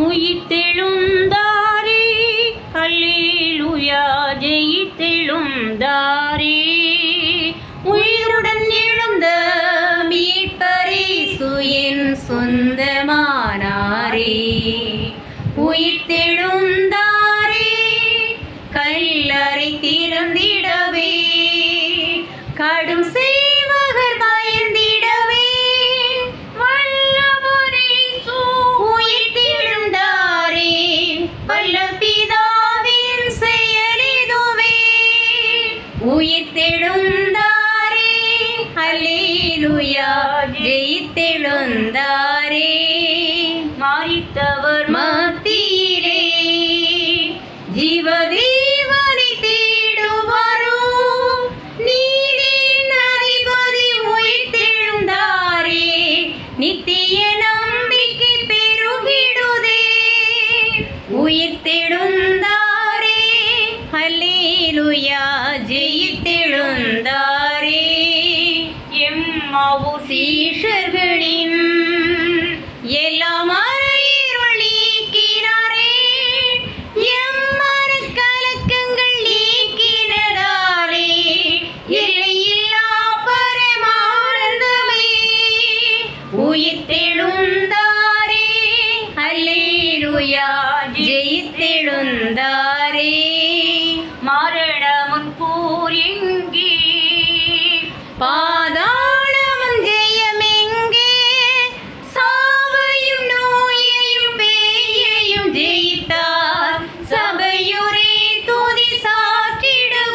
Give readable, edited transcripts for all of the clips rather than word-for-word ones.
உயிர்த்தெழுந்தாரே அல்லேலூயா ஜெயித்தெழுந்தாரே உயிருடன் எழுந்த மீட்பரேசு என் சொந்தமானாரே உயிர்த்தெழுந்தாரே கல்லறை திறந்திடவே கடும் சேவகர் பயந்திடவே வல்லவரேசு உயிர்த்தெழுந்தாரே வல்ல பிதாவின் செயலிதுவே உயிர்த்தெழுந்தாரே அல்லேலூயா ஜெயித்தெழுந்தாரே மரித்தவர் மத்தியிலே ஜீவதேவனை தேடுவாரோ நீதியின் அதிபதி உயிர்த்தெழுந்தாரே நித்திய நம்பிக்கை பெருகிடுதே உயிர்த்தெழுந்தாரே அல்லேலூயா ஜெயித்தெழுந்தாரே எம்மாவூர் சீஷர்களின் எல்லாம் அறையிருள் நீக்கினாரே எம்மன கலக்கங்கள் நீக்கினதாரே எல்லையில்லா பரமானந்தமே உயிர்த்தெழுந்தாரே அல்லேலூயா ஜெயித்தெழுந்தாரே மரணமுன் போர் எங்கே பாதாளமும் ஜெயமெங்கே சாவையும் நோயையும் பேயையும் ஜெயித்தார் சபையுரே துதி சாற்றிடுவோம்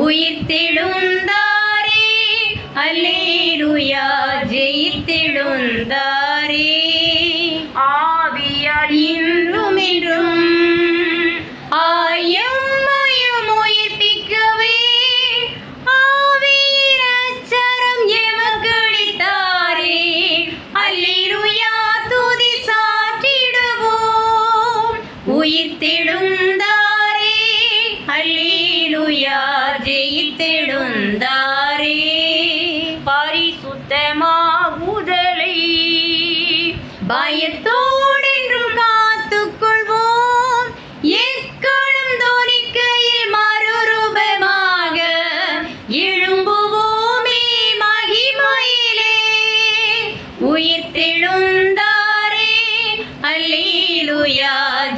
உயிர்த்தெழுந்தாரே அல்லேலூயா ஜெயித்தெழுந்தாரே ஆவியார் இன்றும் என்றும் ஆயம்மையும் உயிர்ப்பிக்கவே ஆவியின் அச்சரம் எமக்களித்தாரே அல்லேலூயா துதி சாற்றிடுவோம் உயிர்த்தெழுந்தாரே அல்லேலூயா ஜெயித்தெழுந்தாரே பரிசுத்தமாகுதலை பயத்தோடென்றும் காத்துக்கொள்வோம் எக்காலம் தோனிக்கையில் மறுரூபமாக எழும்புவோமே மகிமையிலே உயிர்த்தெழுந்தாரே அல்லேலூயா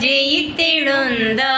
ஜெயித்தெழுந்தாரே